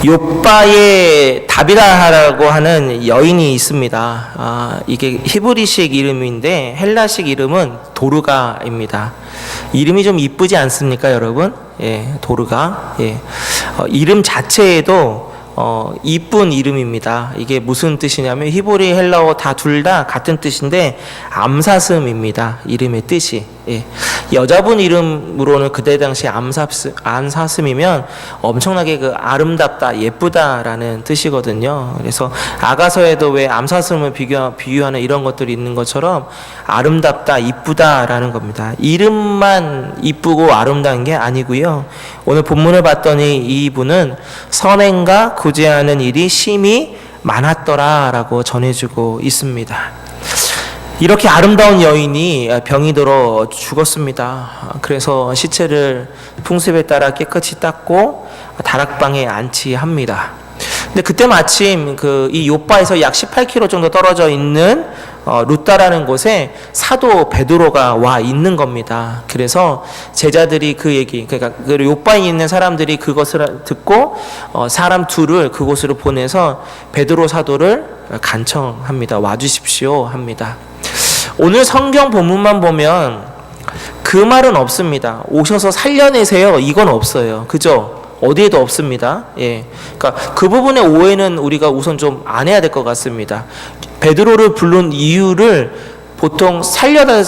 욥바의 다비라라고 하는 여인이 있습니다. 이게 히브리식 이름인데 헬라식 이름은 도르가입니다. 이름이 좀 이쁘지 않습니까, 여러분? 예, 도르가. 예. 이름 자체에도 이쁜 이름입니다. 이게 무슨 뜻이냐면 히브리 헬라어 둘 다 같은 뜻인데 암사슴입니다. 이름의 뜻이. 예. 여자분 이름으로는 그때 당시 암사슴이면 엄청나게 아름답다, 예쁘다라는 뜻이거든요. 그래서 아가서에도 왜 암사슴을 비유하는 이런 것들이 있는 것처럼 아름답다, 이쁘다라는 겁니다. 이름만 이쁘고 아름다운 게 아니고요. 오늘 본문을 봤더니 이분은 선행과 구제하는 일이 심히 많았더라라고 전해주고 있습니다. 이렇게 아름다운 여인이 병이 들어 죽었습니다. 그래서 시체를 풍습에 따라 깨끗이 닦고 다락방에 안치합니다. 근데 그때 마침 이 욥바에서 약 18km 정도 떨어져 있는 루다라는 곳에 사도 베드로가 와 있는 겁니다. 그래서 제자들이 그러니까 욥바에 있는 사람들이 그것을 듣고 사람 둘을 그곳으로 보내서 베드로 사도를 간청합니다. 와주십시오 합니다. 오늘 성경 본문만 보면 그 말은 없습니다. 오셔서 살려내세요. 이건 없어요. 그죠? 어디에도 없습니다. 예. 그러니까 그 부분의 오해는 우리가 우선 좀 안 해야 될 것 같습니다. 베드로를 부른 이유를 보통 살려다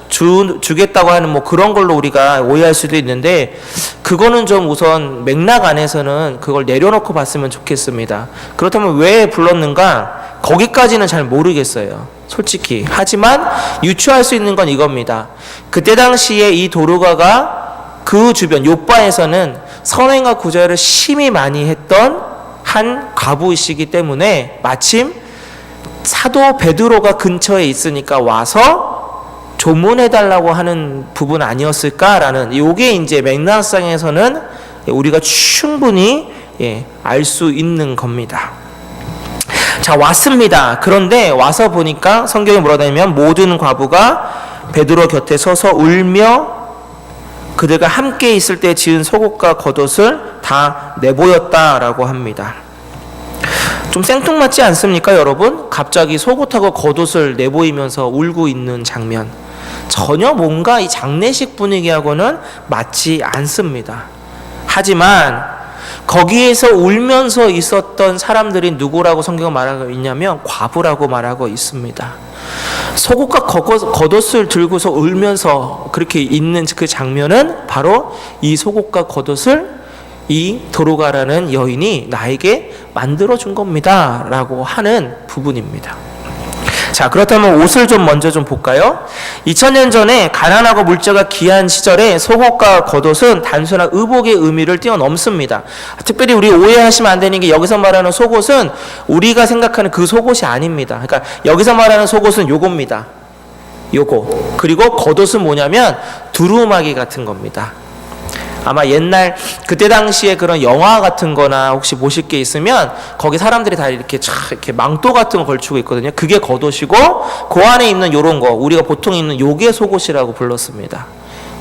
주겠다고 하는 그런 걸로 우리가 오해할 수도 있는데 그거는 좀 우선 맥락 안에서는 그걸 내려놓고 봤으면 좋겠습니다. 그렇다면 왜 불렀는가? 거기까지는 잘 모르겠어요. 솔직히. 하지만 유추할 수 있는 건 이겁니다. 그때 당시에 이 도르가가 그 주변 욥바에서는 선행과 구제를 심히 많이 했던 한 과부이시기 때문에 마침 사도 베드로가 근처에 있으니까 와서 조문해달라고 하는 부분 아니었을까라는 요게 이제 맥락상에서는 우리가 충분히 알 수 있는 겁니다. 자, 왔습니다. 그런데 와서 보니까 성경이 뭐라고 하냐면 모든 과부가 베드로 곁에 서서 울며 그들과 함께 있을 때 지은 속옷과 겉옷을 다 내보였다라고 합니다. 좀 생뚱맞지 않습니까, 여러분? 갑자기 속옷하고 겉옷을 내보이면서 울고 있는 장면. 전혀 뭔가 이 장례식 분위기하고는 맞지 않습니다. 하지만 거기에서 울면서 있었던 사람들이 누구라고 성경은 말하고 있냐면 과부라고 말하고 있습니다. 속옷과 겉옷을 들고서 울면서 그렇게 있는 그 장면은 바로 이 속옷과 겉옷을 이 도르가라는 여인이 나에게 만들어준 겁니다 라고 하는 부분입니다. 자, 그렇다면 옷을 좀 먼저 좀 볼까요? 2000년 전에 가난하고 물자가 귀한 시절에 속옷과 겉옷은 단순한 의복의 의미를 뛰어넘습니다. 특별히 우리 오해하시면 안 되는 게 여기서 말하는 속옷은 우리가 생각하는 그 속옷이 아닙니다. 그러니까 여기서 말하는 속옷은 요겁니다. 요거. 그리고 겉옷은 뭐냐면 두루마기 같은 겁니다. 아마 옛날 그때 당시에 그런 영화 같은 거나 혹시 보실 게 있으면 거기 사람들이 다 이렇게 망토 같은 거 걸치고 있거든요. 그게 겉옷이고 그 안에 입는 요런 거 우리가 보통 입는 요게 속옷이라고 불렀습니다.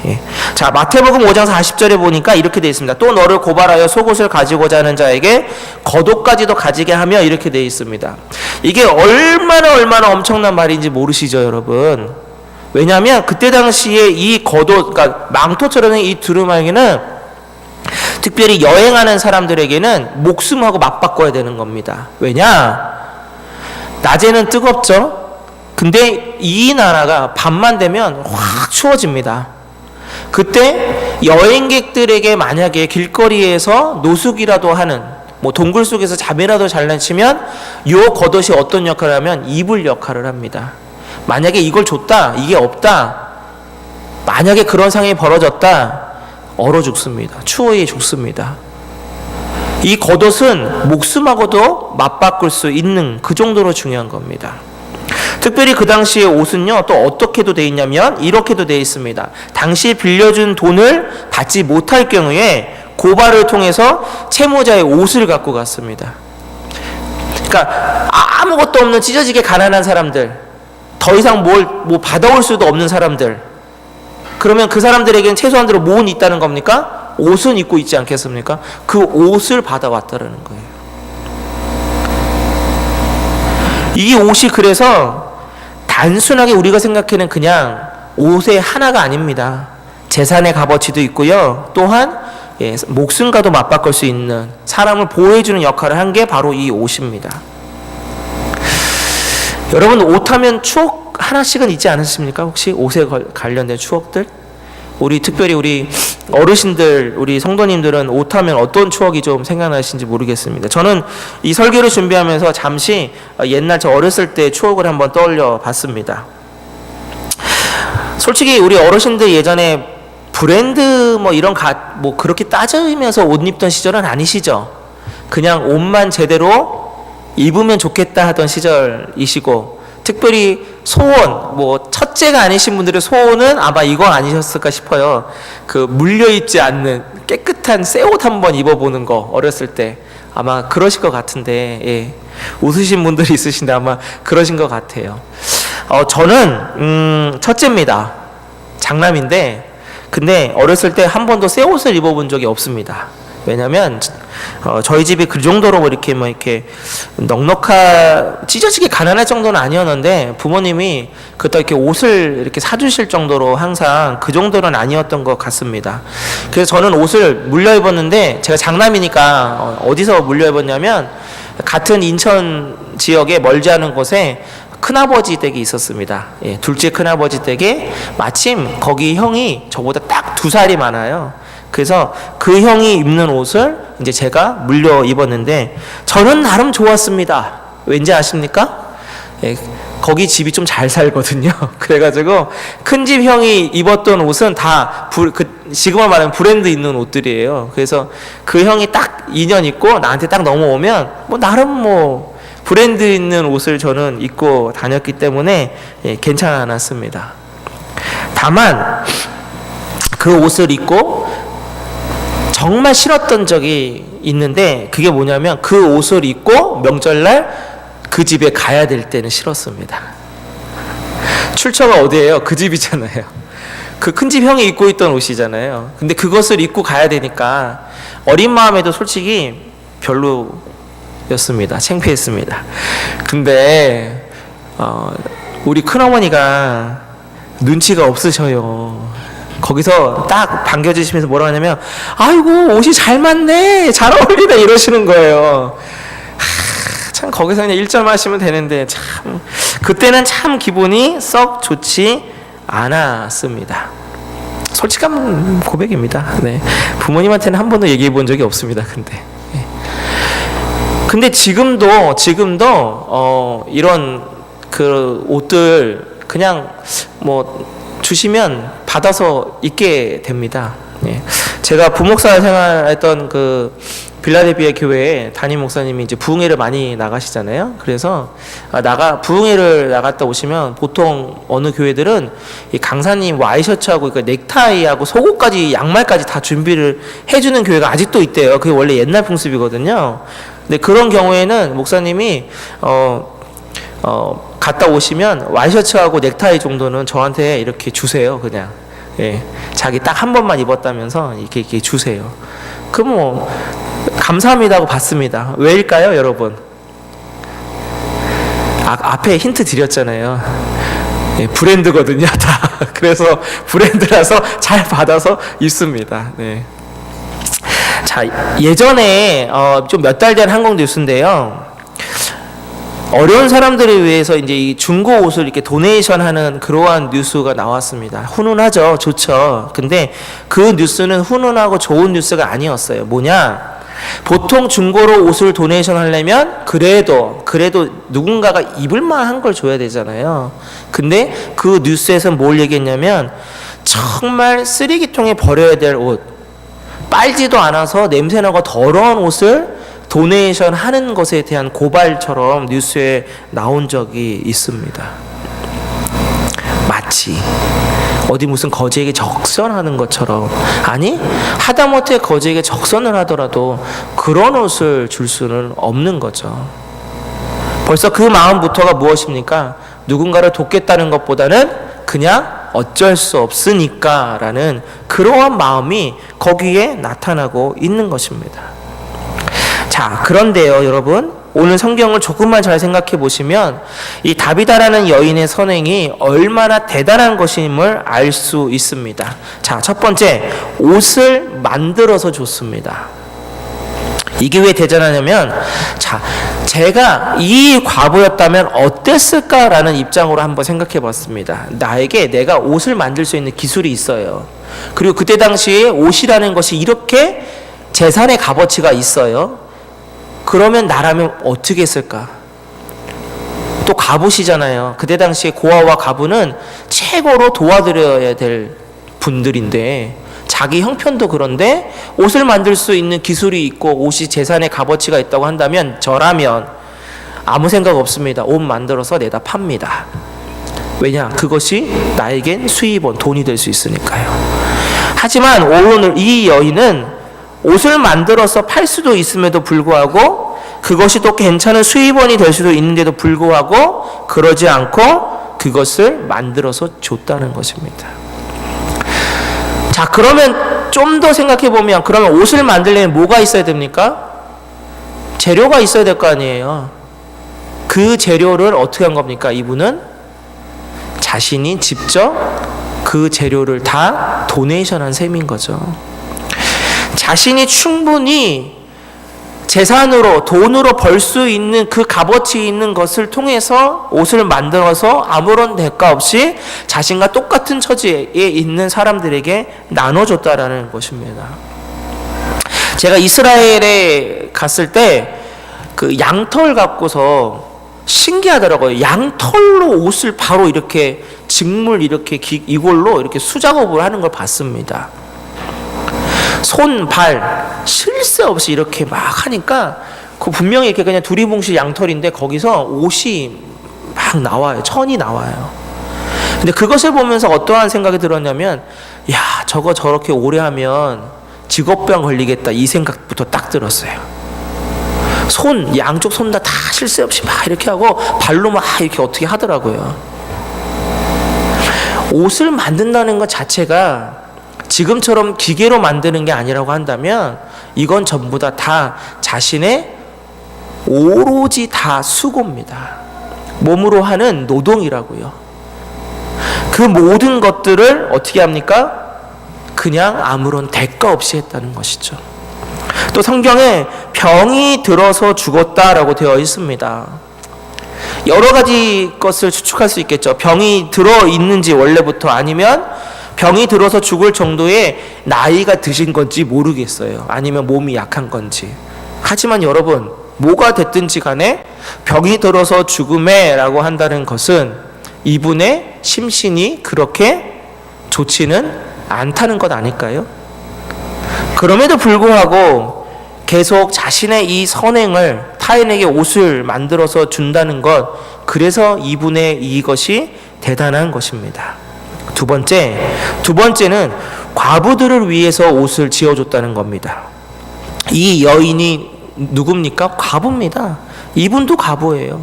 예. 자, 마태복음 5장 40절에 보니까 이렇게 되어 있습니다. 또 너를 고발하여 속옷을 가지고자 하는 자에게 겉옷까지도 가지게 하며 이렇게 되어 있습니다. 이게 얼마나 엄청난 말인지 모르시죠, 여러분? 왜냐하면 그때 당시에 이 겉옷, 그러니까 망토처럼 이 두루마기는 특별히 여행하는 사람들에게는 목숨하고 맞바꿔야 되는 겁니다. 왜냐? 낮에는 뜨겁죠? 근데 이 나라가 밤만 되면 확 추워집니다. 그때 여행객들에게 만약에 길거리에서 노숙이라도 하는 동굴 속에서 잠이라도 잘라치면 요 겉옷이 어떤 역할을 하면 이불 역할을 합니다. 만약에 이걸 줬다, 이게 없다, 만약에 그런 상황이 벌어졌다, 얼어 죽습니다. 추위에 죽습니다. 이 겉옷은 목숨하고도 맞바꿀 수 있는 그 정도로 중요한 겁니다. 특별히 그 당시의 옷은요, 또 어떻게도 되어 있냐면 이렇게도 되어 있습니다. 당시 빌려준 돈을 받지 못할 경우에 고발을 통해서 채무자의 옷을 갖고 갔습니다. 그러니까 아무것도 없는 찢어지게 가난한 사람들, 더 이상 받아올 수도 없는 사람들, 그러면 그 사람들에게는 최소한대로 뭐는 있다는 겁니까? 옷은 입고 있지 않겠습니까? 그 옷을 받아왔다라는 거예요. 이 옷이 그래서 단순하게 우리가 생각하는 그냥 옷의 하나가 아닙니다. 재산의 값어치도 있고요. 또한 목숨과도 맞바꿀 수 있는, 사람을 보호해주는 역할을 한 게 바로 이 옷입니다. 여러분, 옷하면 추억 하나씩은 있지 않으십니까? 혹시 옷에 관련된 추억들? 특별히 우리 어르신들, 우리 성도님들은 옷하면 어떤 추억이 좀 생각나시는지 모르겠습니다. 저는 이 설교를 준비하면서 잠시 옛날 저 어렸을 때 추억을 한번 떠올려 봤습니다. 솔직히 우리 어르신들 예전에 브랜드 그렇게 따지면서 옷 입던 시절은 아니시죠? 그냥 옷만 제대로 입으면 좋겠다 하던 시절이시고, 특별히 소원, 첫째가 아니신 분들의 소원은 아마 이거 아니셨을까 싶어요. 물려입지 않는 깨끗한 새 옷 한번 입어보는 거, 어렸을 때. 아마 그러실 것 같은데, 웃으신 분들이 있으신데 아마 그러신 것 같아요. 저는, 첫째입니다. 장남인데, 근데 어렸을 때 한 번도 새 옷을 입어본 적이 없습니다. 왜냐면 저희 집이 그 정도로 이렇게 찢어지게 가난할 정도는 아니었는데, 부모님이 그때 이렇게 옷을 이렇게 사주실 정도로 항상 그 정도는 아니었던 것 같습니다. 그래서 저는 옷을 물려 입었는데, 제가 장남이니까 어디서 물려 입었냐면, 같은 인천 지역에 멀지 않은 곳에 큰아버지 댁이 있었습니다. 둘째 큰아버지 댁에 마침 거기 형이 저보다 딱 2살이 많아요. 그래서 그 형이 입는 옷을 이제 제가 물려 입었는데, 저는 나름 좋았습니다. 왠지 아십니까? 거기 집이 좀 잘 살거든요. 그래가지고 큰 집 형이 입었던 옷은 다 지금만 말하면 브랜드 있는 옷들이에요. 그래서 그 형이 딱 2년 입고 나한테 딱 넘어오면 나름 브랜드 있는 옷을 저는 입고 다녔기 때문에 괜찮았습니다. 다만 그 옷을 입고 정말 싫었던 적이 있는데, 그게 뭐냐면 그 옷을 입고 명절날 그 집에 가야 될 때는 싫었습니다. 출처가 어디예요? 그 집이잖아요. 그 큰 집 형이 입고 있던 옷이잖아요. 근데 그것을 입고 가야 되니까 어린 마음에도 솔직히 별로였습니다. 창피했습니다. 근데 우리 큰어머니가 눈치가 없으셔요. 거기서 딱 반겨주시면서 뭐라고 하냐면, 아이고 옷이 잘 맞네, 잘 어울리네, 이러시는 거예요. 참 거기서 그냥 1절 마시면 되는데, 참 그때는 참 기분이 썩 좋지 않았습니다. 솔직한 고백입니다. 부모님한테는 한 번도 얘기해 본 적이 없습니다. 근데 지금도 이런 그 옷들 그냥 주시면 받아서 입게 됩니다. 제가 부목사 생활했던 그 빌라델비아 교회에 담임 목사님이 이제 부흥회를 많이 나가시잖아요. 그래서 부흥회를 나갔다 오시면 보통 어느 교회들은 이 강사님 와이셔츠하고 넥타이하고 속옷까지, 양말까지 다 준비를 해주는 교회가 아직도 있대요. 그게 원래 옛날 풍습이거든요. 근데 그런 경우에는 목사님이 갔다 오시면 와이셔츠하고 넥타이 정도는 저한테 이렇게 주세요. 그냥 자기 딱 한 번만 입었다면서 이렇게 주세요. 그럼 감사합니다 하고 받습니다. 왜일까요, 여러분? 앞에 힌트 드렸잖아요. 브랜드거든요, 다. 그래서 브랜드라서 잘 받아서 입습니다. 자, 예전에 좀 몇 달 된 한국 뉴스인데요. 어려운 사람들을 위해서 이제 이 중고 옷을 이렇게 도네이션 하는 그러한 뉴스가 나왔습니다. 훈훈하죠, 좋죠. 근데 그 뉴스는 훈훈하고 좋은 뉴스가 아니었어요. 뭐냐? 보통 중고로 옷을 도네이션 하려면 그래도 누군가가 입을 만한 걸 줘야 되잖아요. 근데 그 뉴스에서 뭘 얘기했냐면, 정말 쓰레기통에 버려야 될 옷, 빨지도 않아서 냄새나고 더러운 옷을 도네이션 하는 것에 대한 고발처럼 뉴스에 나온 적이 있습니다. 마치 어디 무슨 거지에게 적선하는 것처럼, 아니 하다못해 거지에게 적선을 하더라도 그런 옷을 줄 수는 없는 거죠. 벌써 그 마음부터가 무엇입니까? 누군가를 돕겠다는 것보다는 그냥 어쩔 수 없으니까라는 그러한 마음이 거기에 나타나고 있는 것입니다. 자, 그런데요, 여러분, 오늘 성경을 조금만 잘 생각해 보시면 이 다비다라는 여인의 선행이 얼마나 대단한 것임을 알 수 있습니다. 자, 첫 번째, 옷을 만들어서 줬습니다. 이게 왜 대단하냐면, 자, 제가 이 과부였다면 어땠을까라는 입장으로 한번 생각해 봤습니다. 나에게 내가 옷을 만들 수 있는 기술이 있어요. 그리고 그때 당시에 옷이라는 것이 이렇게 재산의 값어치가 있어요. 그러면 나라면 어떻게 했을까? 또 과부시잖아요. 그때 당시에 고아와 과부는 최고로 도와드려야 될 분들인데, 자기 형편도 그런데 옷을 만들 수 있는 기술이 있고 옷이 재산의 값어치가 있다고 한다면 저라면 아무 생각 없습니다. 옷 만들어서 내다 팝니다. 왜냐? 그것이 나에겐 수입원, 돈이 될 수 있으니까요. 하지만 오늘 이 여인은 옷을 만들어서 팔 수도 있음에도 불구하고 그것이 또 괜찮은 수입원이 될 수도 있는데도 불구하고 그러지 않고 그것을 만들어서 줬다는 것입니다. 자, 그러면 좀 더 생각해 보면, 그러면 옷을 만들려면 뭐가 있어야 됩니까? 재료가 있어야 될 거 아니에요. 그 재료를 어떻게 한 겁니까? 이분은 자신이 직접 그 재료를 다 도네이션한 셈인 거죠. 자신이 충분히 재산으로, 돈으로 벌 수 있는 그 값어치 있는 것을 통해서 옷을 만들어서 아무런 대가 없이 자신과 똑같은 처지에 있는 사람들에게 나눠줬다라는 것입니다. 제가 이스라엘에 갔을 때 그 양털 갖고서 신기하더라고요. 양털로 옷을 바로 이렇게 직물 이렇게 이걸로 이렇게 수작업을 하는 걸 봤습니다. 손, 발, 쉴 새 없이 이렇게 막 하니까 그 분명히 이렇게 그냥 두리뭉실 양털인데 거기서 옷이 막 나와요. 천이 나와요. 근데 그것을 보면서 어떠한 생각이 들었냐면, 야, 저거 저렇게 오래 하면 직업병 걸리겠다, 이 생각부터 딱 들었어요. 손, 양쪽 손 다 쉴 새 없이 막 이렇게 하고 발로 막 이렇게 어떻게 하더라고요. 옷을 만든다는 것 자체가 지금처럼 기계로 만드는 게 아니라고 한다면 이건 전부 다 자신의 오로지 다 수고입니다. 몸으로 하는 노동이라고요. 그 모든 것들을 어떻게 합니까? 그냥 아무런 대가 없이 했다는 것이죠. 또 성경에 병이 들어서 죽었다라고 되어 있습니다. 여러 가지 것을 추측할 수 있겠죠. 병이 들어 있는지 원래부터, 아니면 병이 들어서 죽을 정도의 나이가 드신 건지 모르겠어요. 아니면 몸이 약한 건지. 하지만 여러분, 뭐가 됐든지 간에 병이 들어서 죽음에라고 한다는 것은 이분의 심신이 그렇게 좋지는 않다는 것 아닐까요? 그럼에도 불구하고 계속 자신의 이 선행을, 타인에게 옷을 만들어서 준다는 것, 그래서 이분의 이것이 대단한 것입니다. 두 번째는 과부들을 위해서 옷을 지어줬다는 겁니다. 이 여인이 누굽니까? 과부입니다. 이분도 과부예요.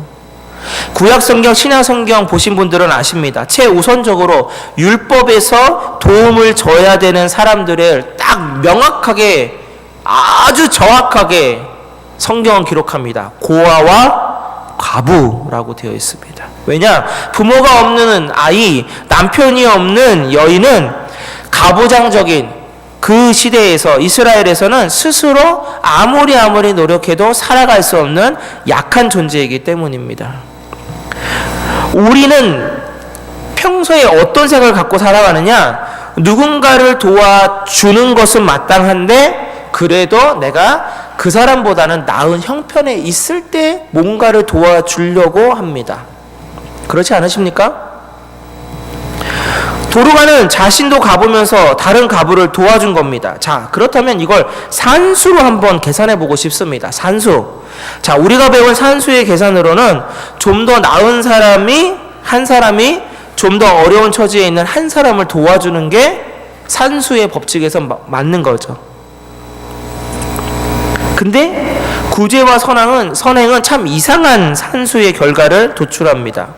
구약성경, 신약성경 보신 분들은 아십니다. 최우선적으로 율법에서 도움을 줘야 되는 사람들을 딱 명확하게, 아주 정확하게 성경은 기록합니다. 고아와 과부라고 되어 있습니다. 왜냐? 부모가 없는 아이, 남편이 없는 여인은 가부장적인 그 시대에서, 이스라엘에서는 스스로 아무리 노력해도 살아갈 수 없는 약한 존재이기 때문입니다. 우리는 평소에 어떤 생각을 갖고 살아가느냐? 누군가를 도와주는 것은 마땅한데 그래도 내가 그 사람보다는 나은 형편에 있을 때 뭔가를 도와주려고 합니다. 그렇지 않으십니까? 도르가는 자신도 가보면서 다른 가부를 도와준 겁니다. 자, 그렇다면 이걸 산수로 한번 계산해 보고 싶습니다. 산수. 자, 우리가 배운 산수의 계산으로는 좀 더 나은 사람이, 한 사람이 좀 더 어려운 처지에 있는 한 사람을 도와주는 게 산수의 법칙에서 맞는 거죠. 근데 구제와 선행은 참 이상한 산수의 결과를 도출합니다.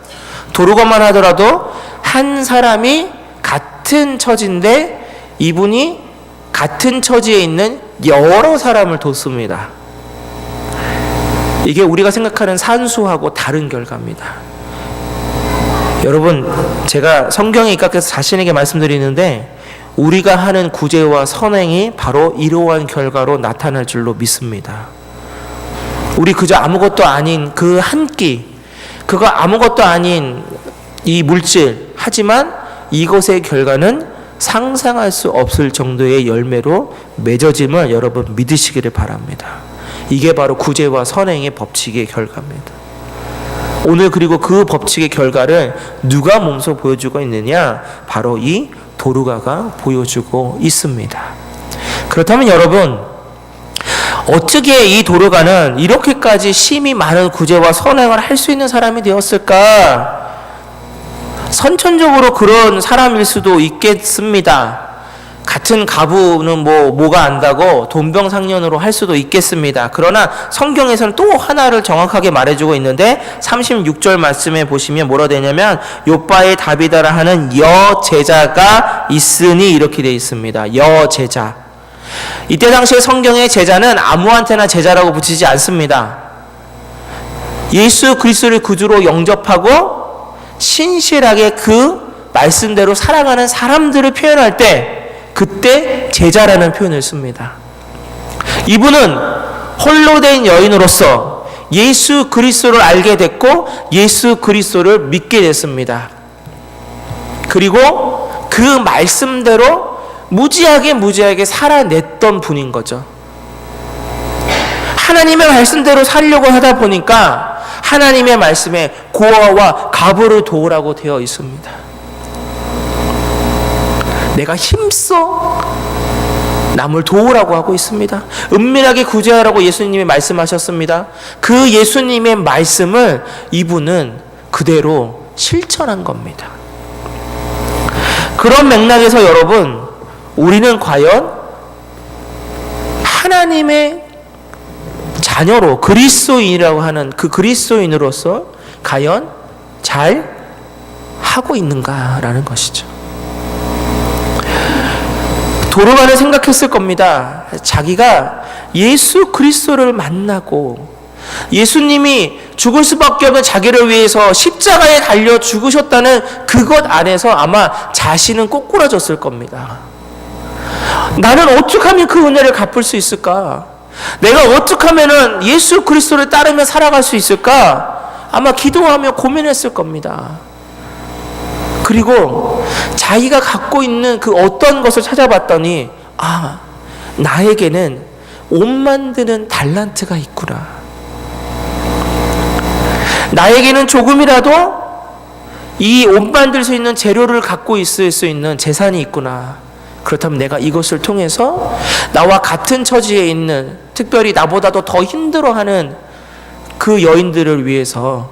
도르가만 하더라도 한 사람이 같은 처지인데 이분이 같은 처지에 있는 여러 사람을 돕습니다. 이게 우리가 생각하는 산수하고 다른 결과입니다. 여러분, 제가 성경에 입각해서 자신에게 말씀드리는데 우리가 하는 구제와 선행이 바로 이러한 결과로 나타날 줄로 믿습니다. 우리 그저 아무것도 아닌 그 한 끼, 그거 아무것도 아닌 이 물질, 하지만 이것의 결과는 상상할 수 없을 정도의 열매로 맺어짐을 여러분 믿으시기를 바랍니다. 이게 바로 구제와 선행의 법칙의 결과입니다. 오늘 그리고 그 법칙의 결과를 누가 몸소 보여주고 있느냐? 바로 이 도르가가 보여주고 있습니다. 그렇다면 여러분, 어떻게 이 도르가는 이렇게까지 심히 많은 구제와 선행을 할 수 있는 사람이 되었을까? 선천적으로 그런 사람일 수도 있겠습니다. 같은 가부는 뭐가 안다고 돈병상련으로 할 수도 있겠습니다. 그러나 성경에서는 또 하나를 정확하게 말해주고 있는데 36절 말씀에 보시면 뭐라 되냐면 요바의 다비다라 하는 여제자가 있으니 이렇게 되어 있습니다. 여제자. 이때 당시에 성경의 제자는 아무한테나 제자라고 붙이지 않습니다. 예수 그리스도를 구주로 영접하고 신실하게 그 말씀대로 살아가는 사람들을 표현할 때 그때 제자라는 표현을 씁니다. 이분은 홀로 된 여인으로서 예수 그리스도를 알게 됐고 예수 그리스도를 믿게 됐습니다. 그리고 그 말씀대로 무지하게 살아냈던 분인 거죠. 하나님의 말씀대로 살려고 하다 보니까 하나님의 말씀에 고아와 가부를 도우라고 되어 있습니다. 내가 힘써 남을 도우라고 하고 있습니다. 은밀하게 구제하라고 예수님이 말씀하셨습니다. 그 예수님의 말씀을 이분은 그대로 실천한 겁니다. 그런 맥락에서 여러분, 우리는 과연 하나님의 자녀로 그리스도인이라고 하는 그 그리스도인으로서 과연 잘 하고 있는가라는 것이죠. 도르가는 생각했을 겁니다. 자기가 예수 그리스도를 만나고 예수님이 죽을 수밖에 없는 자기를 위해서 십자가에 달려 죽으셨다는 그것 안에서 아마 자신은 꼬꾸라졌을 겁니다. 나는 어떻게 하면 그 은혜를 갚을 수 있을까? 내가 어떻게 하면 예수 그리스도를 따르며 살아갈 수 있을까? 아마 기도하며 고민했을 겁니다. 그리고 자기가 갖고 있는 그 어떤 것을 찾아봤더니 나에게는 옷 만드는 달란트가 있구나. 나에게는 조금이라도 이 옷 만들 수 있는 재료를 갖고 있을 수 있는 재산이 있구나. 그렇다면 내가 이것을 통해서 나와 같은 처지에 있는, 특별히 나보다도 더 힘들어하는 그 여인들을 위해서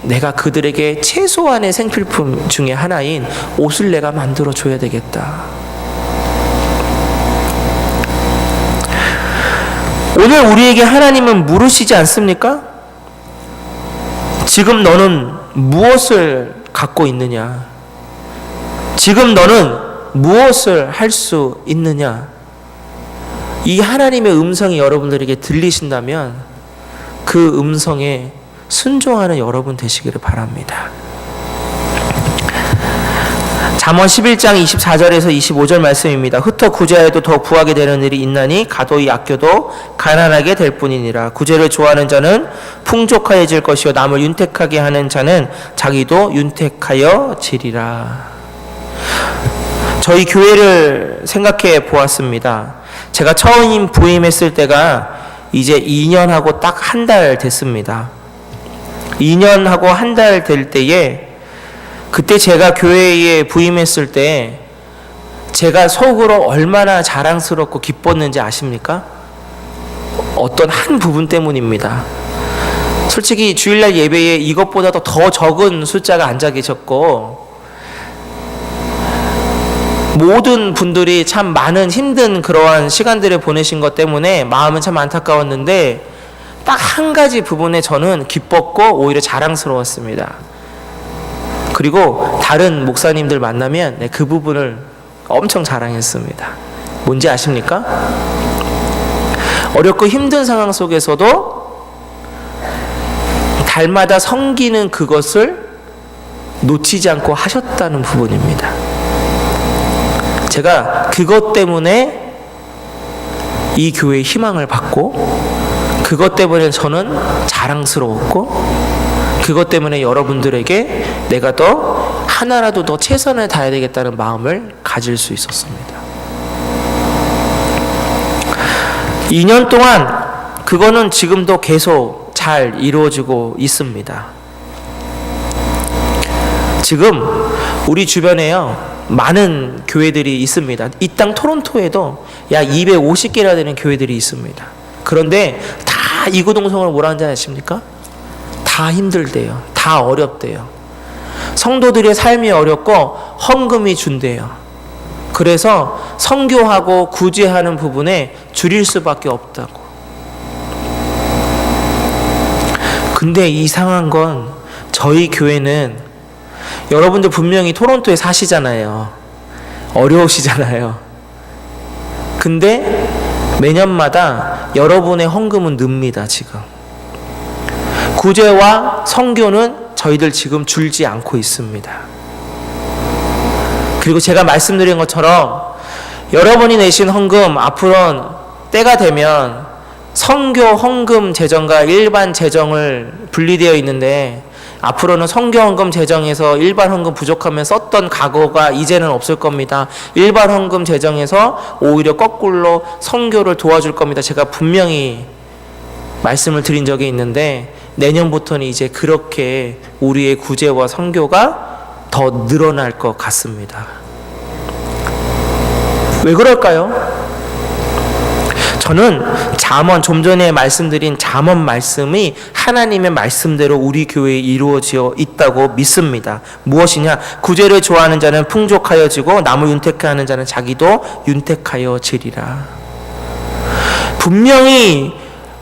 내가 그들에게 최소한의 생필품 중에 하나인 옷을 내가 만들어 줘야 되겠다. 오늘 우리에게 하나님은 물으시지 않습니까? 지금 너는 무엇을 갖고 있느냐? 지금 너는 무엇을 할 수 있느냐? 이 하나님의 음성이 여러분들에게 들리신다면 그 음성에 순종하는 여러분 되시기를 바랍니다. 잠언 11장 24절에서 25절 말씀입니다. 흩어 구제하여도 더 구하게 되는 일이 있나니 가도히 아껴도 가난하게 될 뿐이니라. 구제를 좋아하는 자는 풍족하여질 것이요 남을 윤택하게 하는 자는 자기도 윤택하여지리라. 저희 교회를 생각해 보았습니다. 제가 처음 부임했을 때가 이제 2년하고 딱 한 달 됐습니다. 2년하고 한 달 될 때에 그때 제가 교회에 부임했을 때 제가 속으로 얼마나 자랑스럽고 기뻤는지 아십니까? 어떤 한 부분 때문입니다. 솔직히 주일날 예배에 이것보다도 더 적은 숫자가 앉아 계셨고 모든 분들이 참 많은 힘든 그러한 시간들을 보내신 것 때문에 마음은 참 안타까웠는데 딱 한 가지 부분에 저는 기뻤고 오히려 자랑스러웠습니다. 그리고 다른 목사님들 만나면 그 부분을 엄청 자랑했습니다. 뭔지 아십니까? 어렵고 힘든 상황 속에서도 달마다 섬기는 그것을 놓치지 않고 하셨다는 부분입니다. 제가 그것 때문에 이 교회의 희망을 받고, 그것 때문에 저는 자랑스러웠고, 그것 때문에 여러분들에게 내가 더 하나라도 더 최선을 다해야 되겠다는 마음을 가질 수 있었습니다. 2년 동안 그거는 지금도 계속 잘 이루어지고 있습니다. 지금 우리 주변에요, 많은 교회들이 있습니다. 이 땅 토론토에도 약 250개나 되는 교회들이 있습니다. 그런데 다 이구동성으로 뭐라 하는지 아십니까? 다 힘들대요. 다 어렵대요. 성도들의 삶이 어렵고 헌금이 준대요. 그래서 선교하고 구제하는 부분에 줄일 수밖에 없다고. 근데 이상한 건 저희 교회는, 여러분들 분명히 토론토에 사시잖아요. 어려우시잖아요. 근데 매년마다 여러분의 헌금은 늡니다. 지금 구제와 선교는 저희들 지금 줄지 않고 있습니다. 그리고 제가 말씀드린 것처럼 여러분이 내신 헌금, 앞으로는 때가 되면 선교 헌금 재정과 일반 재정을 분리되어 있는데, 앞으로는 선교 헌금 재정에서 일반 헌금 부족하면 썼던 과거가 이제는 없을 겁니다. 일반 헌금 재정에서 오히려 거꾸로 선교를 도와줄 겁니다. 제가 분명히 말씀을 드린 적이 있는데, 내년부터는 이제 그렇게 우리의 구제와 선교가 더 늘어날 것 같습니다. 왜 그럴까요? 저는 잠언, 좀 전에 말씀드린 잠언 말씀이 하나님의 말씀대로 우리 교회에 이루어져 있다고 믿습니다. 무엇이냐? 구제를 좋아하는 자는 풍족하여지고 남을 윤택하는 자는 자기도 윤택하여지리라. 분명히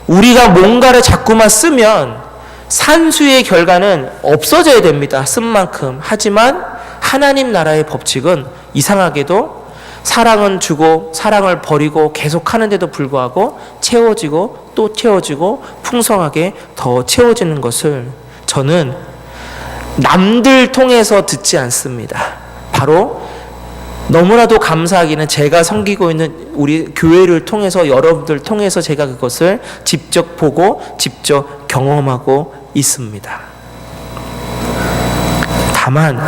우리가 뭔가를 자꾸만 쓰면 산수의 결과는 없어져야 됩니다. 쓴 만큼. 하지만 하나님 나라의 법칙은 이상하게도 사랑은 주고 사랑을 버리고 계속 하는데도 불구하고 채워지고 또 채워지고 풍성하게 더 채워지는 것을 저는 남들 통해서 듣지 않습니다. 바로 너무나도 감사하기는 제가 섬기고 있는 우리 교회를 통해서, 여러분들 통해서 제가 그것을 직접 보고 직접 경험하고 있습니다. 다만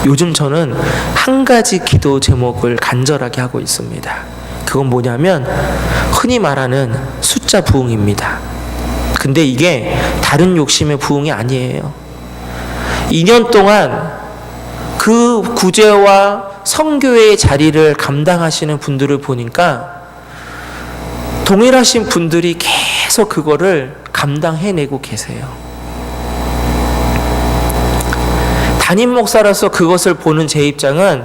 요즘 저는 한 가지 기도 제목을 간절하게 하고 있습니다. 그건 뭐냐면 흔히 말하는 숫자 부흥입니다. 근데 이게 다른 욕심의 부흥이 아니에요. 2년 동안 그 구제와 선교의 자리를 감당하시는 분들을 보니까 동일하신 분들이 계속 그거를 감당해내고 계세요. 담임 목사로서 그것을 보는 제 입장은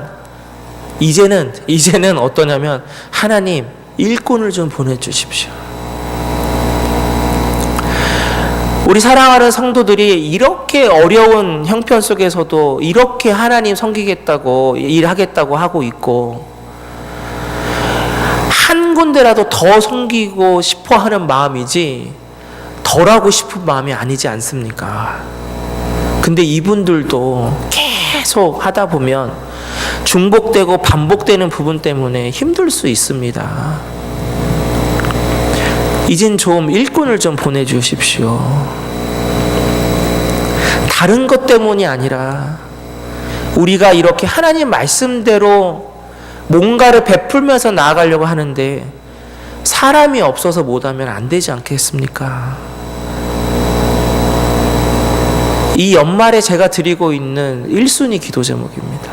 이제는 어떠냐면, 하나님 일꾼을 좀 보내주십시오. 우리 사랑하는 성도들이 이렇게 어려운 형편 속에서도 이렇게 하나님 섬기겠다고, 일하겠다고 하고 있고, 한 군데라도 더 섬기고 싶어 하는 마음이지 덜 하고 싶은 마음이 아니지 않습니까? 근데 이분들도 계속 하다 보면 중복되고 반복되는 부분 때문에 힘들 수 있습니다. 이젠 좀 일꾼을 좀 보내주십시오. 다른 것 때문이 아니라 우리가 이렇게 하나님 말씀대로 뭔가를 베풀면서 나아가려고 하는데 사람이 없어서 못하면 안 되지 않겠습니까? 이 연말에 제가 드리고 있는 1순위 기도 제목입니다.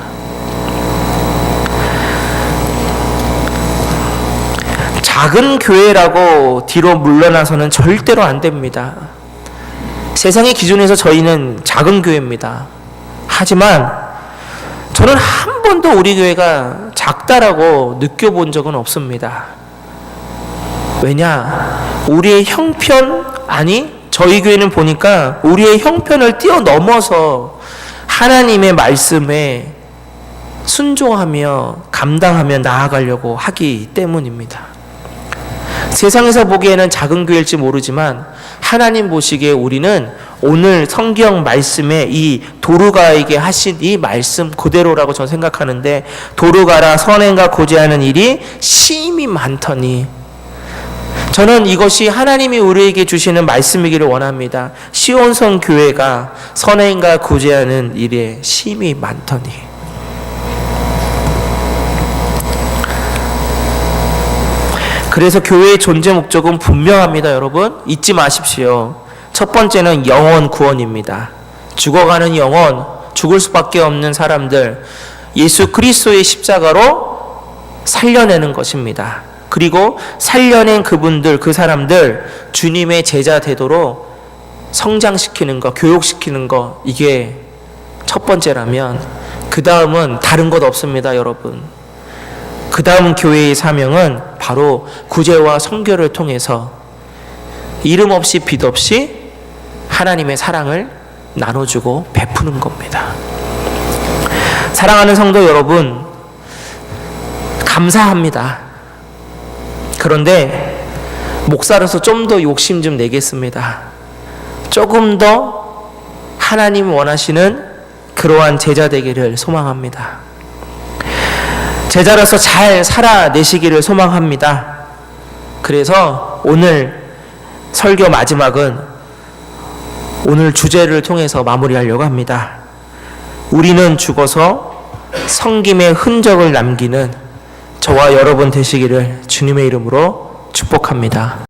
작은 교회라고 뒤로 물러나서는 절대로 안 됩니다. 세상의 기준에서 저희는 작은 교회입니다. 하지만 저는 한 번도 우리 교회가 작다라고 느껴본 적은 없습니다. 왜냐? 우리의 형편, 저희 교회는 보니까 우리의 형편을 뛰어넘어서 하나님의 말씀에 순종하며 감당하며 나아가려고 하기 때문입니다. 세상에서 보기에는 작은 교회일지 모르지만 하나님 보시기에 우리는 오늘 성경 말씀에 이 도르가에게 하신 이 말씀 그대로라고 저는 생각하는데, 도르가라 선행과 고제하는 일이 심히 많더니, 저는 이것이 하나님이 우리에게 주시는 말씀이기를 원합니다. 시온성 교회가 선행과 고제하는 일에 심히 많더니. 그래서 교회의 존재 목적은 분명합니다. 여러분 잊지 마십시오. 첫 번째는 영혼 구원입니다. 죽어가는 영혼, 죽을 수밖에 없는 사람들 예수 그리스도의 십자가로 살려내는 것입니다. 그리고 살려낸 그분들, 그 사람들 주님의 제자 되도록 성장시키는 것, 교육시키는 것, 이게 첫 번째라면 그 다음은 다른 것 없습니다. 여러분, 그 다음 교회의 사명은 바로 구제와 선교를 통해서 이름 없이 빛 없이 하나님의 사랑을 나눠주고 베푸는 겁니다. 사랑하는 성도 여러분, 감사합니다. 그런데 목사로서 좀 더 욕심 좀 내겠습니다. 조금 더 하나님 원하시는 그러한 제자 되기를 소망합니다. 제자로서 잘 살아내시기를 소망합니다. 그래서 오늘 설교 마지막은 오늘 주제를 통해서 마무리하려고 합니다. 우리는 죽어서 섬김의 흔적을 남기는 저와 여러분 되시기를 주님의 이름으로 축복합니다.